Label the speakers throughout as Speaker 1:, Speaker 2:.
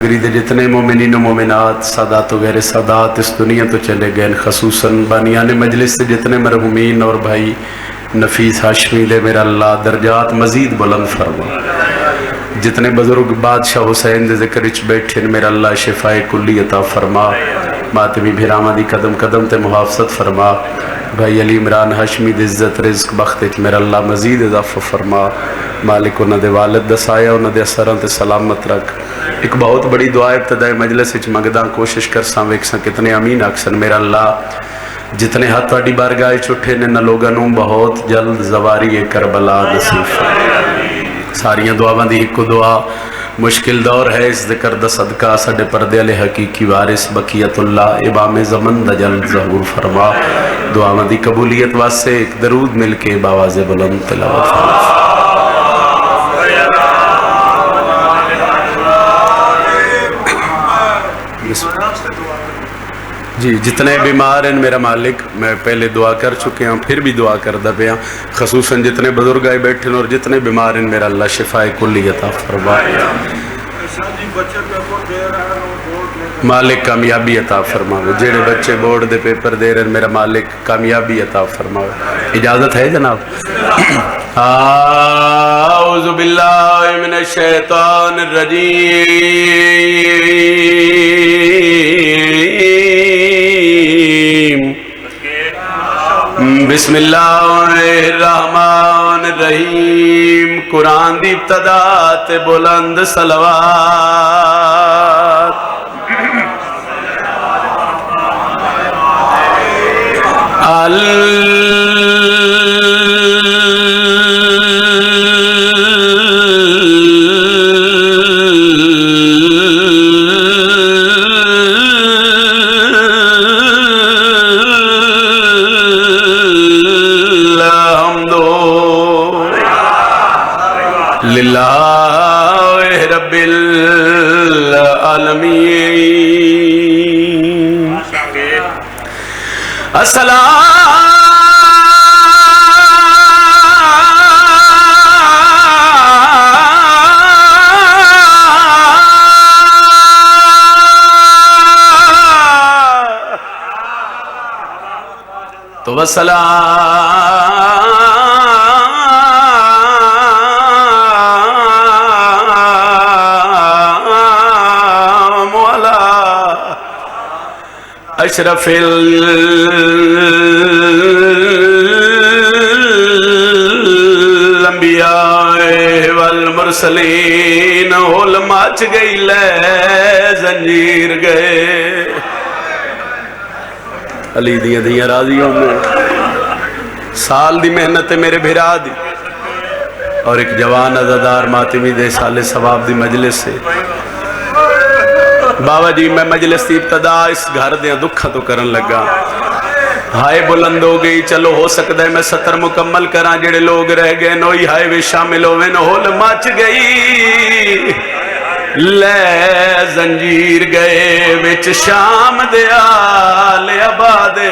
Speaker 1: جتنے مومنین و مومنات سادات وغیرہ سادات اس دنیا تو چلے گئے، خصوصاً بانیان مجلس سے جتنے مرحومین اور بھائی نفیس ہاشمی دے میرا اللہ درجات مزید بلند فرما، جتنے بزرگ بادشاہ حسین دے ذکر اچ بیٹھے میرا اللہ شفاء کلی عطا فرما، ماتمی بھیراما دی قدم قدم تے محافظت فرما، بھائی علی عمران ہاشمی دے عزت رزق بخت اچ میرا اللہ مزید اضافہ فرما، مالک انہاں دے والد دا سایہ انہاں دے اثراں تے سلامت رکھ۔ ایک بہت بڑی دعا ابتدائی مجلس اچ منگداں کوشش کرساں ویکساں کتنے امین اکثر میرا اللہ جتنے ہاتھ واڑی بارگاہ وچ اٹھے نے نہ لوگاں نوں بہت جلد زواری کربلا نصیب فرما۔ ساریاں دعاواں دی ایک دعا مشکل دور ہے اس ذکر دا صدقہ ساڈے پردے والے حقیقی وارث بقیت اللہ امام زمن دا جلد ظہور فرما۔ دعاواں دی قبولیت واسطے ایک درود مل کے باواز بلند تلاوت فرما۔ جی جتنے بیمار ہیں میرا مالک میں پہلے دعا کر چکے ہیں پھر بھی دعا کردا پیا، خصوصاً جتنے بزرگ آئے بیٹھے اور جتنے بیمار ہیں میرا اللہ شفاء کلی عطا فرما، مالک کامیابی عطا فرماوے، جڑے بچے بورڈ دے پیپر دے رہے ہیں میرا مالک کامیابی عطا فرماوے۔ اجازت ہے جناب؟ اعوذ باللہ من الشیطان الرجیم، بسم اللہ الرحمن الرحیم۔ قرآن دی ابتدا تے بلند صلوات، للہ رب العالمین، تو اشرف الانبیاء والمرسلین، ہول ماچ گئی لے زنجیر گئے، علی دیاں دیاں راضیوں میں سال دی محنت میرے بھرا دی، اور ایک جوان عزادار ماتمی دے سال ثواب دی مجلس سے بابا جی میں مجلس کی ابتدا اس گھر دیا دکھا تو کرن لگا، ہائے بلند ہو گئی، چلو ہو سکتا ہے میں 70 مکمل کراں، جڑے لوگ رہ گئے نوئی ہائے وے شامل ہوئے نہ ہول مچ گئی لے زنجیر گئے، وچ شام دیا لے آبادے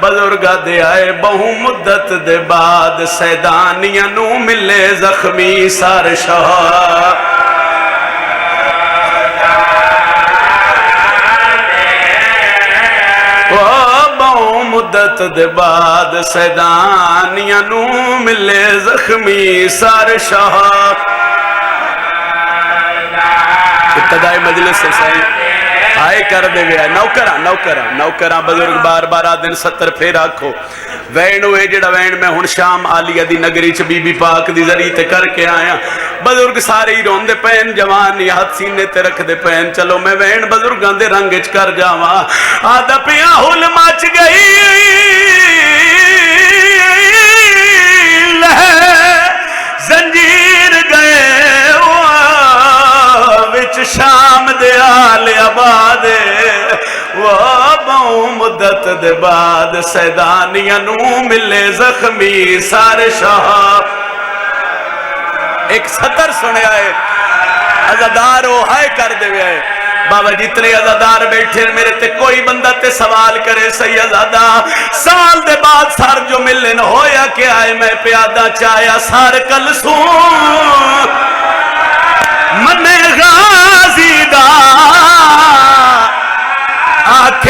Speaker 1: بزرگا دے آئے بہو مدت دے بعد، سیدانیاں نو ملے زخمی سار شاہ، مدت دے بعد سیدانیاں نو ملے زخمی سار شاہ۔ ابتدائی مجلس سے صحیح آئے کر دے گیا نوکرہ بزرگ بار بار آدن 70 پھر آکھو وین ہوئے جڑا وین میں ہن شام آلیہ دی نگری چ بی بی پاک دی ذریعہ تے کر کے آیا، بزرگ سارے ہی رون دے پین، جوان یہ ہاتھ سینے تے رکھ دے پین، چلو میں وین بزرگاں دے رنگ اچ کر جاواں، آدھا پیا ہول مچ گئی لے زنجیر گئے، وچ شام دے آل آبادے، وہ بہو مدت دے بعد سیدانیاں نو ملے زخمی سارے شاہ۔ ایک سطر سنے آئے عزادار ہو ہائے کر دے گئے، بابا جتنے عزادار بیٹھے میرے تے کوئی بندہ تے سوال کرے سی عزادہ سال دے بعد سار جو ملن ہویا کہ آئے میں پیادہ چاہیا سار کل سون من غازی دا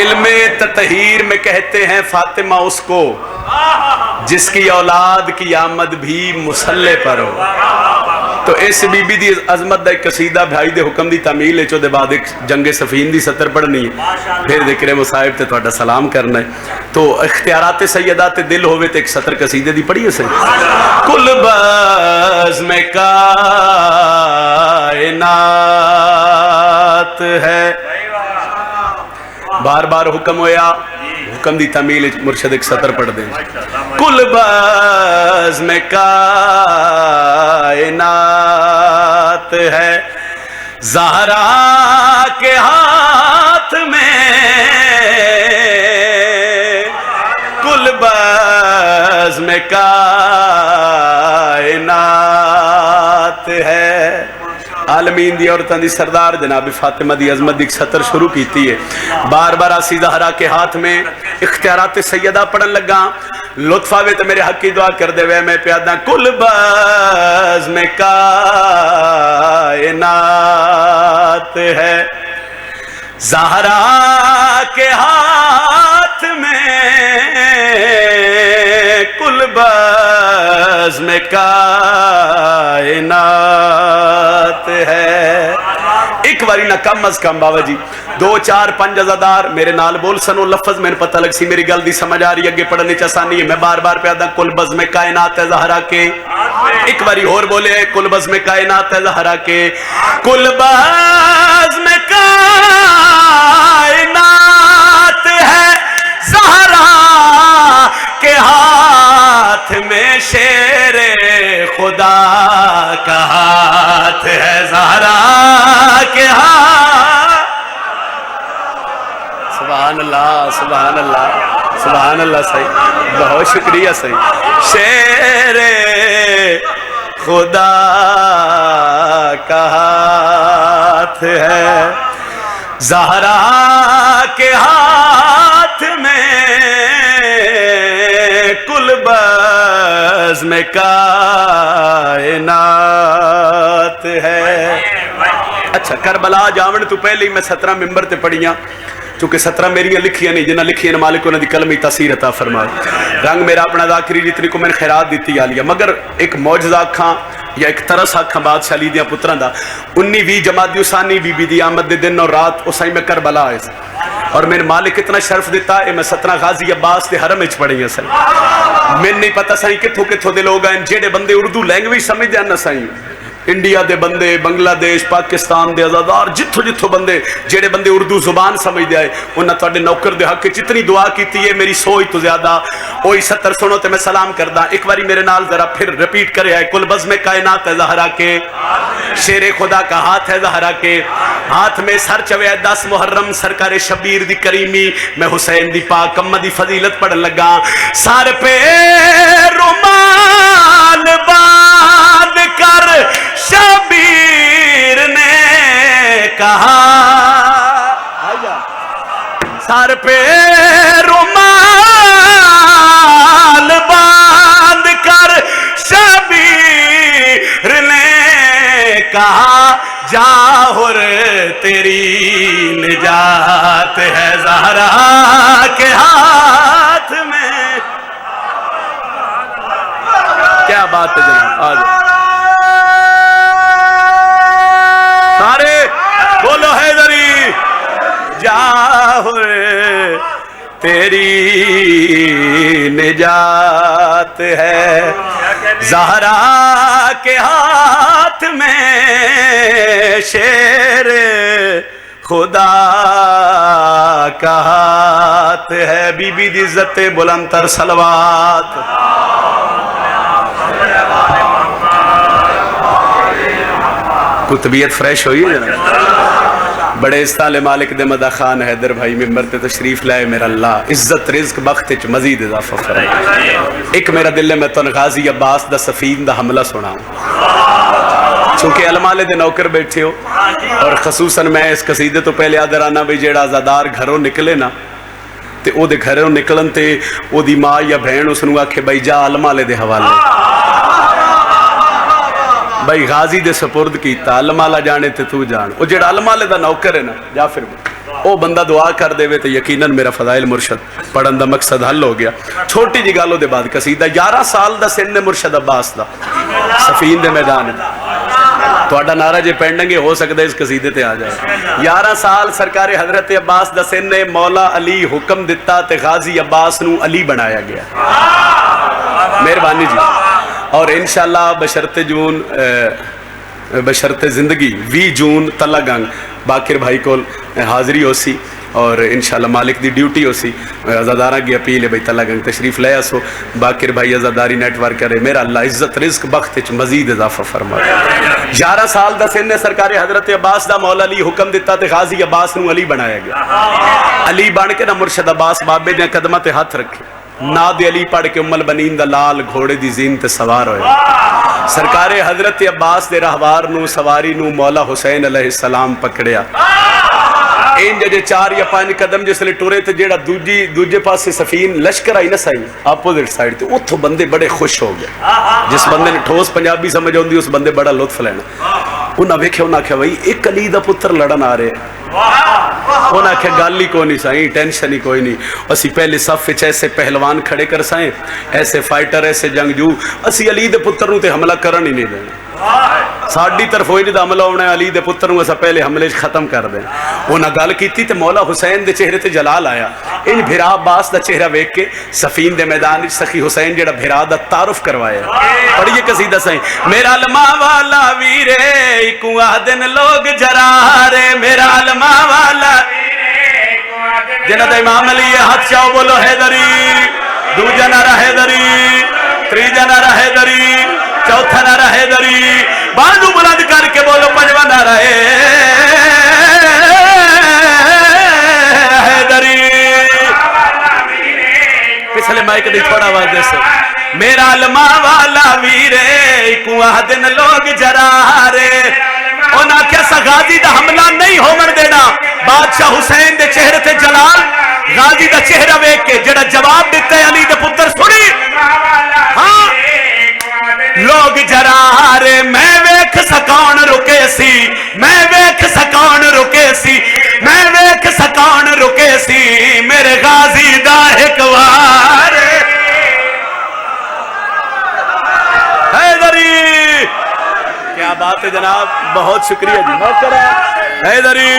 Speaker 1: علم تطہیر میں کہتے ہیں فاطمہ اس کو جس کی اولاد کی آمد بھی مسلح پر ہو. تو اس بی بی دی عظمت دا ایک قصیدہ بھائی دے حکم دی تعمیل ہے، چودے بعد ایک جنگ سفین دی سطر پڑھنی ہے، پھر ذکر مصائب تے تھوڑا سلام کرنا ہے. تو اختیارات سیدات دل ہوئے تے ایک سطر قصیدے دی پڑھی ہے سر. کل بزم کائنات ہے، بار بار حکم ہویا، حکم دی تعمیل مرشد ایک سطر پڑھ دیں. کل بزم کائنات ہے، زہرا کے ہاتھ میں، کل بزم کائنات ہے. عالمین دی عورتاں دی سردار جناب فاطمہ دی عظمت دی سطر شروع کیتی ہے. بار بار آسی زہرا کے ہاتھ میں اختیارات سیدہ پڑھن لگا. لطف آوے تو میرے حق کی دعا کر دے وے میں پیادا. کل بزم کائنات ہے، زہرا کے ہاتھ میں، کل بزم کائنات ہے. ایک باری نہ کم از کم بابا جی 2 4 5 ازادار میرے نال بول سنو لفظ میں پتہ لگ سی میری گل دی سمجھ آ رہی ہے، اگے پڑھنے چ آسانی ہے. میں بار بار پیادا کل بزم کائنات ہے زہرا کے. ایک باری اور بولے کل بزم کائنات ہے زہرا کے. کل بزم کائنات ہے، زہرا کے ہاتھ میں، شیر خدا کا ہاتھ ہے زہرا کے ہاتھ. سبحان اللہ سبحان اللہ سبحان اللہ. صحیح، بہت شکریہ. صحیح، شیر خدا کا ہاتھ ہے، زہرا کے ہاتھ میں، کل بزم کائنات ہے. اچھا کربلا جاون تو پہلے ہی میں 17 ممبر تے پڑھیاں، چونکہ 17 میریاں لکھیاں نہیں، جنہ لکھیاں مالک انہوں نے کلمی تاثیر عطا فرمائے. رنگ میرا اپنا ذاکری جتنی کو میں نے خیرات دیتی آلیا. مگر ایک معجزہ آکھاں یا ایک ترس آکھاں بادشاہ علی دیاں پتران دا 19 جمادی ثانی بی بی دی آمد دے دن اور رات اسائی میں کربلا آئے سے. اور میرے مالک اتنا شرف دیتا ہے میں 17 غازی عباس دے حرم اچ پڑھی ہیں سن. میں نہیں پتا سائیں کتھوں کتھوں دے لوگ ہیں جیڑے بندے اردو لینگویج سمجھ دے نہ سائیں، انڈیا دے بندے، بنگلہ دیش، پاکستان دے ازادار، جتھو جتھو بندے جیڑے بندے اردو زبان سمجھ دے آئے انہاں تواڈے نوکر دے حق جتنی دعا کیتی ہے میری سوچ تو زیادہ. وہی 70 سنو تے میں سلام کردہ. ایک باری میرے نال ذرا پھر ریپیٹ کرے آئے. کل بزم کائنات ہے زہرا کے، شیر خدا کا ہاتھ ہے زہرا کے. ہاتھ میں سر چوے 10 محرم سرکار شبیر دی کریمی. میں حسین دی پاک امہ دی فضیلت پڑھن لگا. سر پہ رومال باندھ کر شبیر نے کہا، سر پہ رومال باندھ کر شبیر نے کہا، جاہر تیری نجات ہے زہرا کے ہاتھ میں. کیا بات ہے جناب. آج سارے بولو حیدری، جاہر تیری نجات ہے زہرا کے ہاتھ میں، شیر خدا کا ہاتھ ہے. بی بی دی عزت بلند تر صلوات. کو طبیعت فریش ہوئی ہے جناب. بڑے استال مالک دے مدہ خان حیدر بھائی ممبر تے تشریف لائے. میرا اللہ عزت رزق بخت چ مزید اضافہ فرمائے. ایک میرا دل ہے میں تو غازی عباس دا سفین دا حملہ سنا، چونکہ علمالے دے نوکر بیٹھے ہو اور خصوصاً میں اس قصیدے تو پہلے آدر آنا بھی جیڑا آزادار گھروں نکلے نا تے او دے گھروں نکلن تے او دی ماں یا بہن اس نو آکھے بھائی جا علمالے دے حوالے، بھائی غازی دے سپرد کیتا، علمالہ جانے تے تو جان. او جیڑا علمالے دا نوکر ہے نا جا پھر وہ بندہ دعا کر دے تو یقیناً میرا فضائل مرشد پڑھن دا مقصد حل ہو گیا. چھوٹی جی گل دے بعد قصیدہ 11 سال دا سن مرشد عباس دا صفین دے میدان تہاڈا نعرہ جے پڑھن گے ہو سکتا ہے اس قصیدے تے آ جائے. 11 سال سرکار حضرت عباس دا سن نے مولا علی حکم دیتا تے غازی عباس نو علی بنایا گیا. مہربانی جی. اور انشاءاللہ بشرط زندگی 20 جون تلا گنگ باقر بھائی کو حاضری ہو سی اور انشاءاللہ مالک دی ڈیوٹی ہو سی. عزادارہ کی اپیل ہے بھائی تلا گنگ تشریف لے آسو. باقر بھائی عزاداری نیٹ ورک کرے. میرا اللہ عزت رزق بخت وچ مزید اضافہ فرمائے. 11 سال دا سن نے سرکار حضرت عباس دا مولا علی حکم دیتا تے غازی عباس نو علی بنایا گیا. علی بن کے نہ مرشد عباس بابے دے قدماں تے ہاتھ رکھے. ناد علی پڑھ کے ام البنین دا لال گھوڑے دی زین تے سوار ہوئے. سرکار حضرت عباس دے راہوار نو سواری نو مولا حسین علیہ السلام پکڑیا. انج جے 4 یا 5 قدم جس لے ٹورے تے جیڑا دوجے پاسے سفین لشکر آئی نہ سائی اپوزٹ سائیڈ تے اتھوں بندے بڑے خوش ہو گئے. جس بندے نے ٹھوس پنجابی سمجھ آندی اس بندے بڑا لطف لینا. انہاں ویکھیا انہاں آکھیا بھائی ایک علی دا پتر لڑن آ رہے. انہاں آکھیا گل ہی کوئی نہیں سائیں ٹینشن ہی کوئی نہیں. اسی پہلے صف وچ ایسے پہلوان کھڑے کر سائیں ایسے فائٹر ایسے جنگجو اسی علی دے پتر نو تے حملہ کرن ہی نہیں دینا. ساڈی طرف ہوئی نہیں حملہ ہونا ہے علی دے پتر نو اسا پہلے حملے ختم کر دیں. انہاں گل کیتی تے مولا حسین دے چہرے تے جلال آیا. ان بھرا عباس دا چہرہ ویکھ کے صفین دے میدان وچ سخی حسین جڑا بھرا دا تعارف کروایا. پڑھیے قصیدہ سائیں. میرا علماء والا ویرے کو دن لوگ جرارے. میرا علماء والا جنہ دا امام علی ہاتھ چاہو بولو حیدری. دوجا نعرہ حیدری. تریجا نعرہ حیدری. چوتھا نعرہ حیدری. بازو بلند کر کے بولو پنجواں نعرہ حیدری. پچھلے مائک دی تھوڑا آواز دے سے. میرا علماء والا ویرے کو دن لوگ جرارے. انہاں کیا سا غازی دا حملہ نہیں ہومن دینا. بادشاہ حسین دے چہرے تے جلال غازی دا چہرہ ویکھ کے جڑا جواب دیتا ہے علی دے پتر سنی. ہاں لوگ جرارے میں ویکھ سکون رکے سی. میں ویکھ سکون رکے سی. میں ویکھ سکون رکے سی. میرے غازی دا ایک وار حیدری. کیا بات ہے جناب. بہت شکریہ جی. موقرہ حیدری.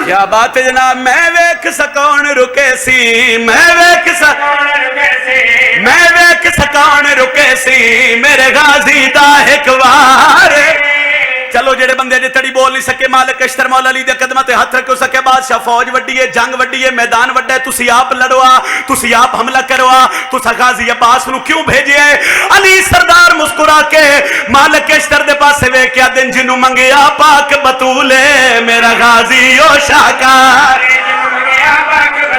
Speaker 1: کیا بات ہے جناب. میں ویکھ سکون رکے سی. میں ویکھ سکون رکے سی. میں ویکھ سکون رکے سی. میرے غازی دا ایک وار. چلو جڑے بندے جے تڑی بول نہیں سکے مالک اشتر مولا علی دے قدمہ تے ہاتھ رکھو سکے. بادشاہ فوج وڈی ہے جنگ وڈی ہے میدان وڈا ہے. تسی آپ لڑوا تسی آپ حملہ کروا. تسا غازی عباس نو کیوں بھیجے ہے. علی سردار مسکرا کے مالک اشتر دے پاسے وے کیا دن جنو منگیا پاک بطولے. میرا غازی او شاکار.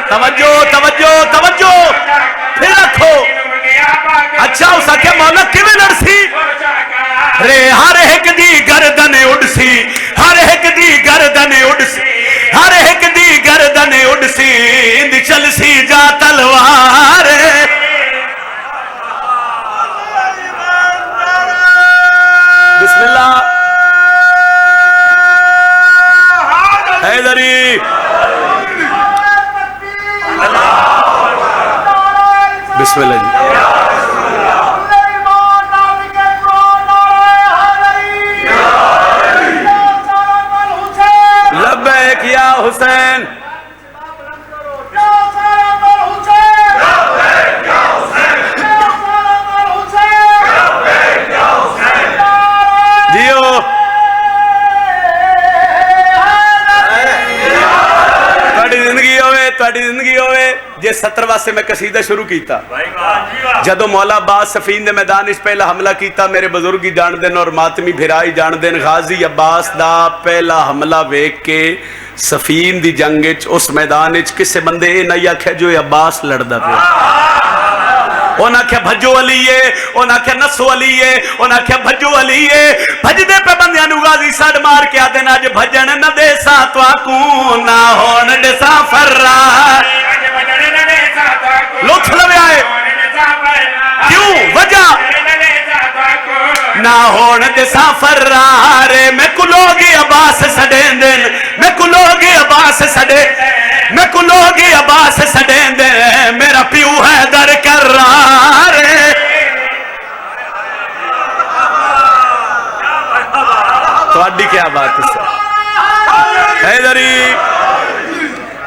Speaker 1: توجہ توجہ توجہ پھر رکھو. اچھا اس آکے مولا کیویں لڑسی. رے ہر ایک دی گردن اڑسی. ہر ایک دی گردن اڑسی. ہر ایک دی گردن اڑسی. اند چلسی جا تلوار. بسم اللہ حیدری. بسم اللہ جی. لبیک یا حسین. جیو تہاڈی زندگی ہوئے. جے 70 واسطے میں قصیدہ شروع کیتا جدو مولا عباس صفین دے میدان اس پہلا حملہ کیتا. میرے بزرگی جان دین اور ماتمی بھرائی جان دین. غازی عباس دا پہلا حملہ ویکھ کے صفین دی جنگ اس میدان کسے بندے اے نہیں آکھیا جو عباس لڑدا پیا. انہاں کیا بھجو علیے. انہاں کیا نسو علیے. انہاں کیا بھجو علیے. بھجدے پہ بندیاں نو غازی ساڈ مار کے آدے نا جو بھجن نہ دے سا تواکوں نہ ہون دے سا فرار. لطف لوے آئے. کیوں وجہ نہ ہون دے سا فرار. میں کو لوگ عباس سڈین دن. میں کو لوگ عباس میں کو لوگ عباس سڈیں دے میرا پیو ہے در کر رہا رے تو اڈی کیا بات ہے حیدری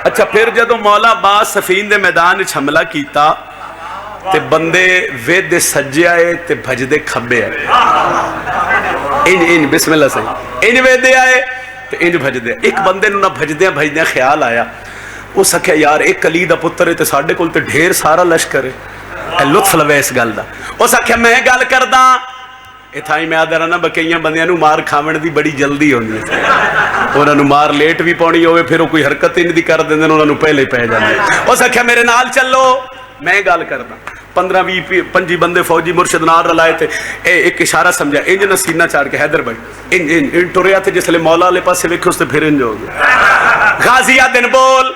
Speaker 1: اچھا پھر جدو مولا عباس صفین دے میدان حملہ کیتا تے بندے وید سجے آئے تے بھجدے کھبے آئے ان بسم اللہ صحیح ان ویدے آئے تے ان بھجدے ایک بندے نہ بھجدے خیال آیا وہ سکھیا یار ایک کلی دا پتر ہے تے ساڑھے کل تے ڈھیر سارا لشکر ہے اے لطف لوے اس گل دا وہ سکھیا میں گل کردہ اتھائی میں آدھا رہنا بکیاں بندیاں نو مار کھاون دی بڑی جلدی ہونی ہے انہوں نے مار لیٹ بھی پونی ہوئے پھر کوئی حرکت نہیں دی کر دیں انہوں نے پہلے پہ جانے وہ سکھیا میرے نال چلو میں گل کردہ 15-20 بندے فوجی مرشد نار رلائے تھے ایک اشارہ سمجھا انج نہ سینہ چاڑ کے حیدر بھائی ان ٹوریا تھے جس لئے مولا لے پاس سے وکھے اس تے پھر انج ہو گئے غازیہ دن بول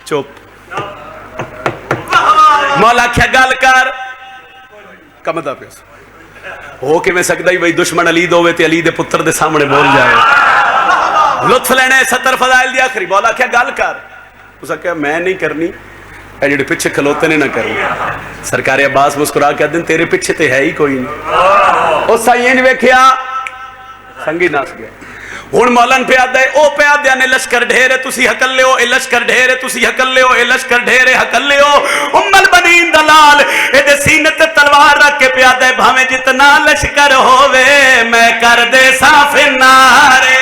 Speaker 1: چوپ مولا کیا گل کر کمدہ پیس ہو کے میں سکتا ہی بھائی دشمن علی دوے تے علی دے پتر دے سامنے بول جائے لطف لینے 70 فضائل دی آخری مولا کیا گل کر اسا کہا میں نہیں کرنی اے جڑے پیچھے کھلوتے نے نہ کرنی سرکار عباس مسکرا کے دن تیرے پیچھے تے ہے ہی کوئی نہیں اس سائیں نے ویکھیا سنگی ناس گیا ہن مولانا پہ آدھا ہے او پہ آدھا نے لشکر ڈھیرے تسی حکل لے ہو اے لشکر ڈھیرے تسی حکل لے ہو اے لشکر ڈھیرے حکل لے ہو ام البنین دلال اے دے سینت تلوار رکھ کے پہ آدھا ہے بھامے جتنا لشکر ہووے میں کر دے صاف نارے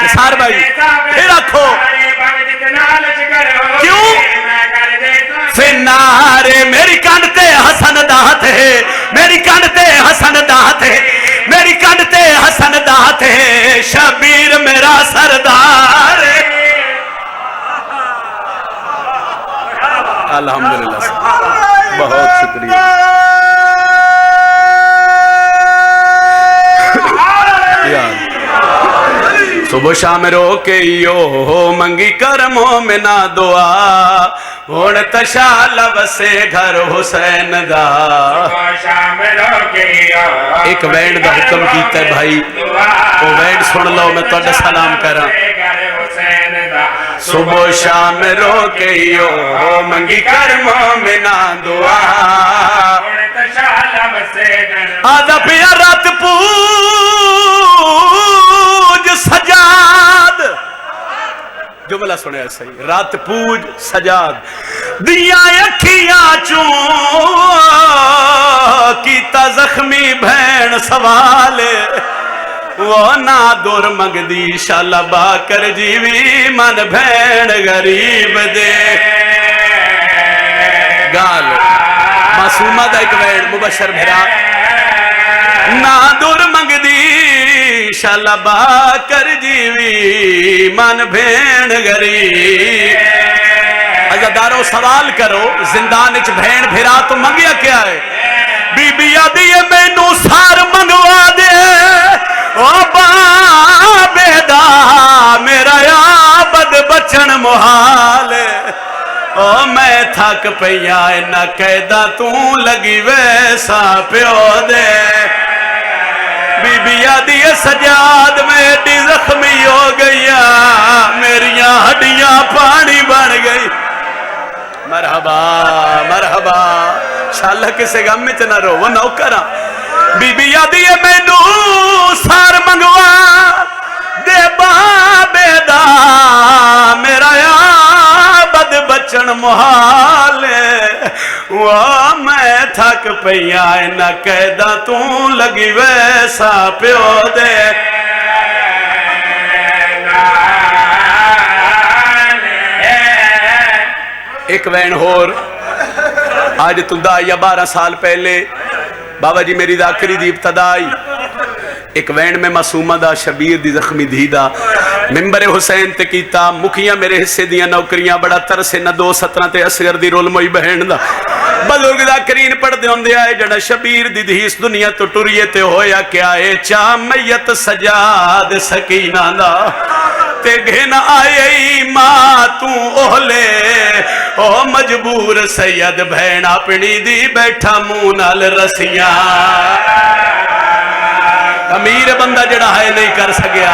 Speaker 1: سار بھائی پھر رکھو کیوں فنارے میری کانتے حسن دہت ہے میری کانتے حسن دہت ہے میری کانتے حسن دہت ہے شبیر میرا سردار الحمدللہ بہت شکریہ صبح شام رو کے یو منگی کرموں میں نہ دعا ہوڑ تشال وسے گھر حسین دا ایک وینڈ دا حکم کیتا ہے بھائی وہ وینڈ سن لو میں تو سلام کرا صبح شام رو کے یو منگی کرموں میں نہ دعا آدھا پیا رات پوج سجاد جملہ سنے ایسا ہی رات پوج سجاد دیا اکھیاں چون کیتا زخمی بھین سوالے وہ نا دور مگ دی شالبا کر جیوی من بھین غریب دے گال معصومہ دا ایک ویڈ مبشر بھرا نا دور مگ دی شالبا کر جیوی من بھین غریب عزادارو سوال کرو زندان اچ بھین بھرا تو منگیا کیا ہے بی بی آدھی میں نو سار منگوا دے او بابیدہ میرا عابد بچن محال او میں تھک پیا نہ قیدہ تو لگی ویسا پیو دے بی بی آدھی سجاد میں ایڈی زخمی ہو گیا میریاں ہڈیاں پانی بن گئی مرحبا مرحبا شاءاللہ کسے غم میں نہ رو وہ نوکرہ بی بی آدھی میں نو سار منگوا دے بابیدہ میرا عابد بچن محال وہ میں تھک پیا نہ قیدہ تو لگی ویسا پیو دے ایک وین ہور آج تندہ یا 12 سال پہلے بابا جی میری داکری دی ابتدائی ایک وین میں معصومہ دا شبیر دی زخمی دھی دا ممبر حسین تے کیتا مکھیاں میرے حصے دیاں نوکریاں بڑا ترسے نہ 2-17 تے اصغر دی رول موئی بہن دا بزرگ دا کرین پڑھ دے ہوں دے آئے جڑا شبیر دی دھی اس دنیا تو ٹوریے تے ہویا کیا ہے چاہ میت سجاد سکینہ دا تے گھن آئے ماں تو اہلے او مجبور سید بہن اپنی دی بیٹھا مونال رسیاں امیر بندہ جڑا ہے نہیں کر سکیا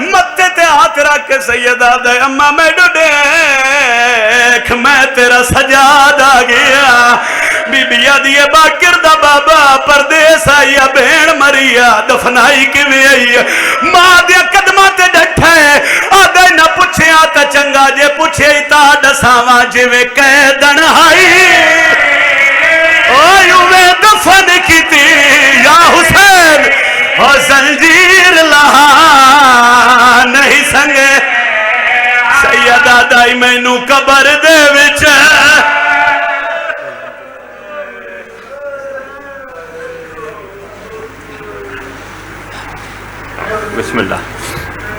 Speaker 1: متے تے ہاتھ رکھ کے سیدہ دے اما میڈو دیکھ میں تیرا سجاد آ گیا بی بی آدھیے باکر دا بابا پردیس آئی بین مریا دفنائی کی بھی آئی ماں دیا قدمہ تے ڈٹھے آدھے نہ پوچھے آتا چنگا جے پوچھے تا ڈساواں جوے قیدن آئی اوے دفن کی تھی یا حسین اور زنجیر لہا نہیں سنگے سیدہ دائی میں نو قبر